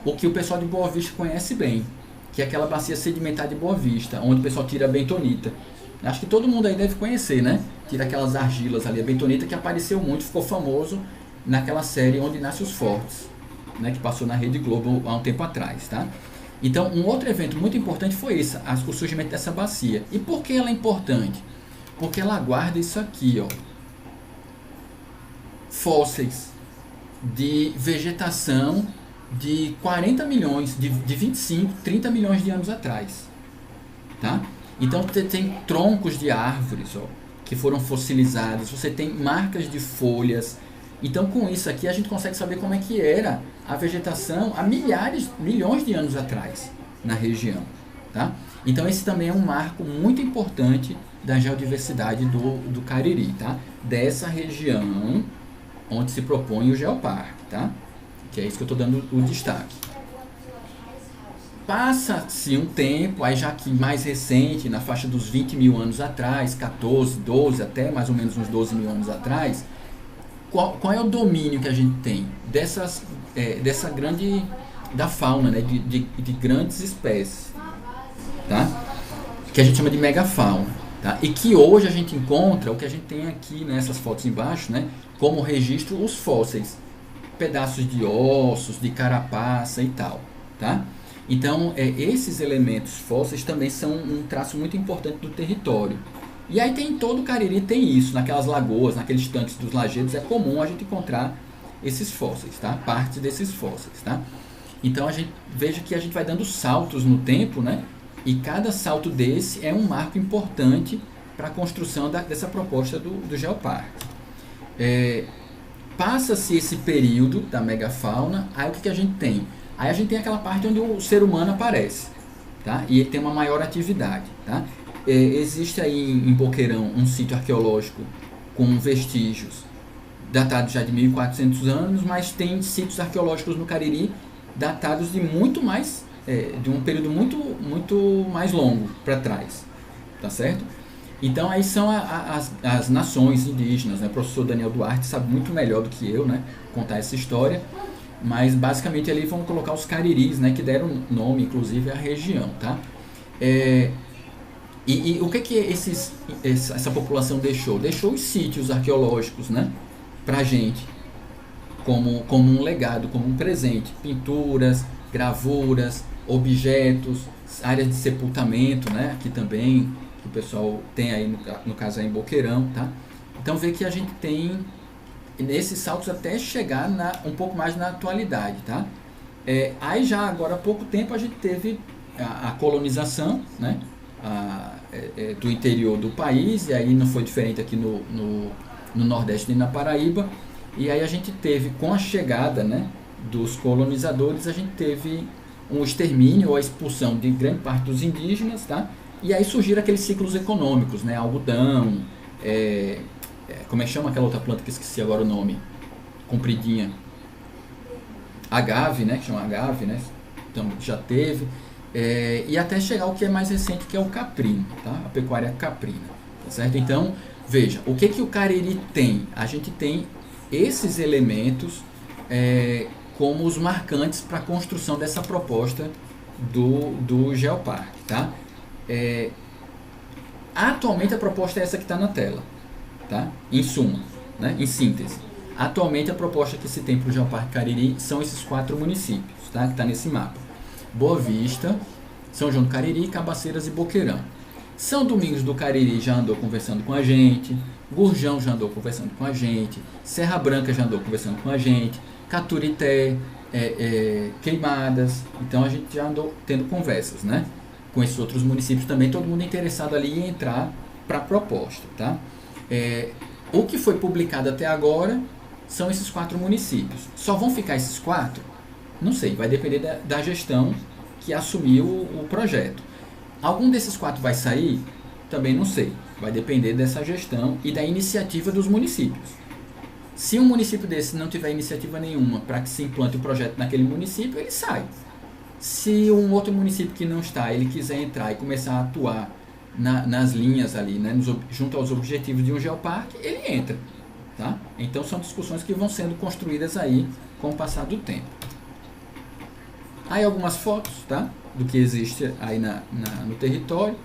o que o pessoal de Boa Vista conhece bem, que é aquela bacia sedimentar de Boa Vista, onde o pessoal tira a bentonita. Acho que todo mundo aí deve conhecer, né? Tira aquelas argilas ali, a bentonita, que apareceu muito, ficou famoso naquela série Onde Nascem os Fortes, né? Que passou na Rede Globo há um tempo atrás. Tá? Então, um outro evento muito importante foi esse, o surgimento dessa bacia. E por que ela é importante? Porque ela guarda isso aqui, ó, fósseis de vegetação de 40 milhões, de 25, 30 milhões de anos atrás. Tá? Então você tem troncos de árvores, ó, que foram fossilizados, você tem marcas de folhas. Então com isso aqui a gente consegue saber como é que era a vegetação há milhões de anos atrás na região. Tá? Então esse também é um marco muito importante da geodiversidade do Cariri, tá? Dessa região onde se propõe o Geoparque, tá? Que é isso que eu estou dando o destaque. Passa-se um tempo, aí já que mais recente, na faixa dos 20 mil anos atrás, 14, 12, até mais ou menos uns 12 mil anos atrás, qual é o domínio que a gente tem dessa grande, da fauna, né? de grandes espécies, tá? Que a gente chama de megafauna. Tá? E que hoje a gente encontra, o que a gente tem aqui nessas fotos embaixo, né, como registro, os fósseis, pedaços de ossos, de carapaça e tal. Tá? Então, esses elementos fósseis também são um traço muito importante do território. E aí tem todo o Cariri, tem isso, naquelas lagoas, naqueles tanques dos lajedos, é comum a gente encontrar esses fósseis, tá? Parte desses fósseis. Tá? Então, veja que a gente vai dando saltos no tempo, né? E cada salto desse é um marco importante para a construção dessa proposta do Geoparque. Passa-se esse período da megafauna, aí o que a gente tem? Aí a gente tem aquela parte onde o ser humano aparece, tá? E ele tem uma maior atividade. Tá? Existe aí em Boqueirão um sítio arqueológico com vestígios datados já de 1.400 anos, mas tem sítios arqueológicos no Cariri datados de muito mais... de um período muito mais longo para trás, tá certo? Então aí são as nações indígenas, né? O professor Daniel Duarte sabe muito melhor do que eu, né, contar essa história, mas basicamente ali vão colocar os cariris, né, que deram nome inclusive à região, tá? É, e o que essa população deixou? Deixou os sítios arqueológicos, né, pra gente, como um legado, como um presente, pinturas, gravuras, objetos, áreas de sepultamento, né, aqui também, que o pessoal tem aí, no caso aí em Boqueirão, tá? Então vê que a gente tem nesses saltos até chegar um pouco mais na atualidade, tá? Aí já agora há pouco tempo a gente teve a colonização, né, do interior do país, e aí não foi diferente aqui no Nordeste nem na Paraíba, e aí a gente teve, com a chegada, né, dos colonizadores, a gente teve um extermínio ou a expulsão de grande parte dos indígenas, tá? E aí surgiram aqueles ciclos econômicos, né? Algodão, como é que chama aquela outra planta que esqueci agora o nome? Compridinha. Agave, né? Que chama agave, né? Então já teve. E até chegar ao que é mais recente, que é o caprino, tá? A pecuária caprina, tá certo? Então, veja, o que o Cariri tem? A gente tem esses elementos como os marcantes para a construção dessa proposta do Geoparque, tá? Atualmente a proposta é essa que está na tela, tá? Em suma, né? Em síntese. Atualmente a proposta que se tem para o Geoparque Cariri são esses 4 municípios, tá? Que está nesse mapa. Boa Vista, São João do Cariri, Cabaceiras e Boqueirão. São Domingos do Cariri já andou conversando com a gente, Gurjão já andou conversando com a gente, Serra Branca já andou conversando com a gente, Caturité, Queimadas, então a gente já andou tendo conversas, né, com esses outros municípios também, todo mundo interessado ali em entrar para a proposta, tá? O que foi publicado até agora são esses 4 municípios. Só vão ficar esses 4? Não sei, vai depender da gestão que assumiu o projeto. Algum desses 4 vai sair? Também não sei. Vai depender dessa gestão e da iniciativa dos municípios. Se um município desse não tiver iniciativa nenhuma para que se implante o projeto naquele município, ele sai. Se um outro município que não está, ele quiser entrar e começar a atuar nas linhas ali, né, junto aos objetivos de um geoparque, ele entra. Tá? Então são discussões que vão sendo construídas aí com o passar do tempo. Aí algumas fotos, tá, do que existe aí no território,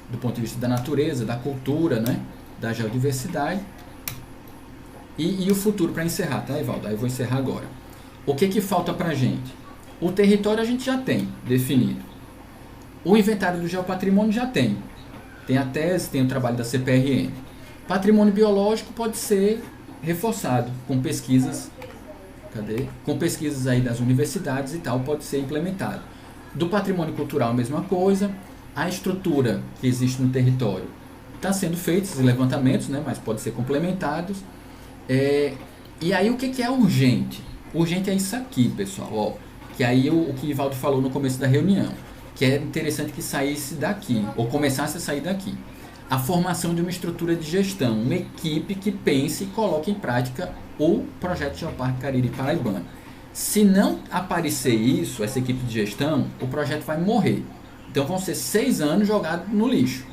do ponto de vista da natureza, da cultura, né, da geodiversidade. E o futuro para encerrar, tá, Evaldo? Aí eu vou encerrar agora. O que falta para a gente? O território a gente já tem definido. O inventário do geopatrimônio já tem. Tem a tese, tem o trabalho da CPRM. Patrimônio biológico pode ser reforçado com pesquisas, com pesquisas aí das universidades e tal, pode ser implementado. Do patrimônio cultural, a mesma coisa. A estrutura que existe no território está sendo feitos levantamentos, né, mas pode ser complementados. E aí o que é urgente? Urgente é isso aqui, pessoal, ó, que aí o que Ivaldo falou no começo da reunião, que é interessante que saísse daqui, ou começasse a sair daqui. A formação de uma estrutura de gestão, uma equipe que pense e coloque em prática o projeto Geoparque Cariri Paraibano. Se não aparecer isso, essa equipe de gestão, o projeto vai morrer. Então vão ser 6 anos jogados no lixo,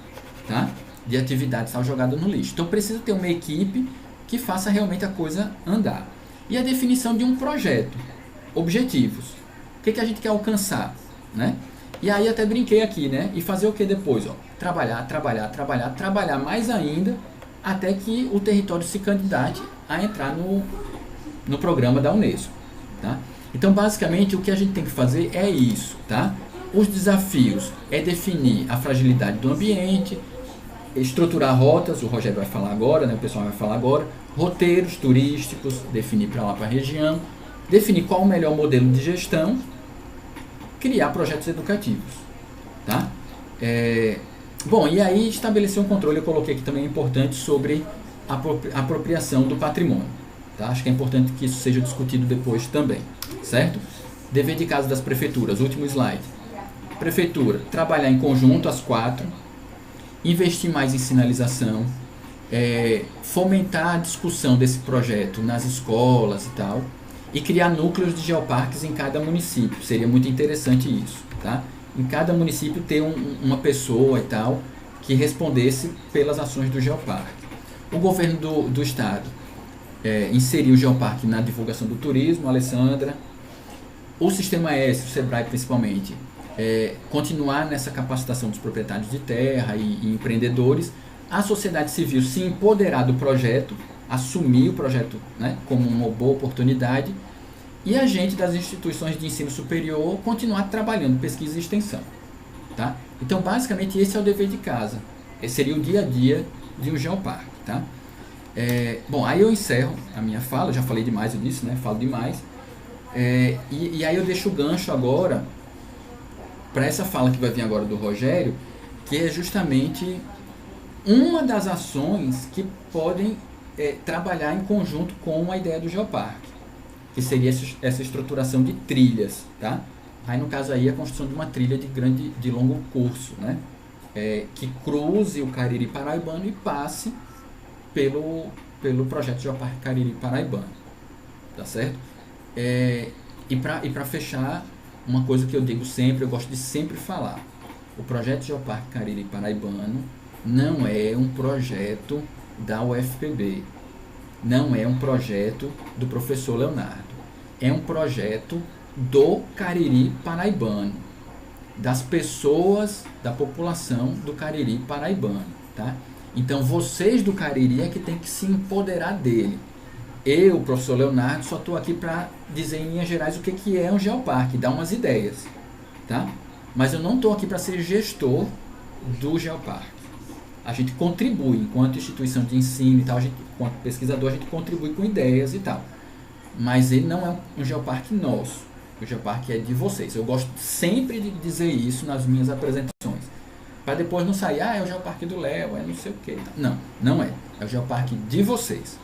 tá? De atividades jogadas no lixo. Então precisa ter uma equipe que faça realmente a coisa andar. E a definição de um projeto, objetivos. O que a gente quer alcançar, né? E aí até brinquei aqui, né? E fazer o que depois? Ó? Trabalhar mais ainda, até que o território se candidate a entrar no programa da Unesco, tá? Então basicamente o que a gente tem que fazer é isso, tá? Os desafios é definir a fragilidade do ambiente, estruturar rotas, o Rogério vai falar agora, né, o pessoal vai falar agora, roteiros turísticos, definir para lá para a região, definir qual o melhor modelo de gestão, criar projetos educativos, tá? Bom, e aí estabelecer um controle, eu coloquei aqui também importante sobre a apropriação do patrimônio, tá? Acho que é importante que isso seja discutido depois também, certo? Dever de casa das prefeituras, último slide. Prefeitura, trabalhar em conjunto as 4, investir mais em sinalização, fomentar a discussão desse projeto nas escolas e tal, e criar núcleos de geoparques em cada município. Seria muito interessante isso, tá? Em cada município ter uma pessoa e tal que respondesse pelas ações do Geoparque. O governo do estado inseriu o Geoparque na divulgação do turismo, Alessandra. O Sistema S, o SEBRAE principalmente, continuar nessa capacitação dos proprietários de terra e empreendedores. A sociedade civil se empoderar do projeto, assumir o projeto, né, como uma boa oportunidade, e a gente das instituições de ensino superior continuar trabalhando pesquisa e extensão. Tá? Então, basicamente, esse é o dever de casa. Esse seria o dia a dia de um geoparque. Tá? Bom, aí eu encerro a minha fala, já falei demais, eu disse, né? Falo demais. E aí eu deixo o gancho agora para essa fala que vai vir agora do Rogério, que é justamente uma das ações que podem trabalhar em conjunto com a ideia do geoparque, que seria essa estruturação de trilhas, tá? Aí no caso aí a construção de uma trilha de longo curso, né? Que cruze o Cariri Paraibano e passe pelo projeto Geoparque Cariri Paraibano, tá certo? E para fechar, uma coisa que eu digo sempre, eu gosto de sempre falar, o projeto Geoparque Cariri Paraibano não é um projeto da UFPB, não é um projeto do professor Leonardo, é um projeto do Cariri Paraibano, das pessoas, da população do Cariri Paraibano, tá? Então vocês do Cariri é que tem que se empoderar dele. Eu, professor Leonardo, só estou aqui para dizer em linhas gerais o que é um geoparque, dar umas ideias, tá? Mas eu não estou aqui para ser gestor do geoparque. A gente contribui, enquanto instituição de ensino e tal, enquanto pesquisador, a gente contribui com ideias e tal. Mas ele não é um geoparque nosso. O geoparque é de vocês. Eu gosto sempre de dizer isso nas minhas apresentações. Para depois não sair, é o geoparque do Léo, é não sei o que. Não, não é. É o geoparque de vocês.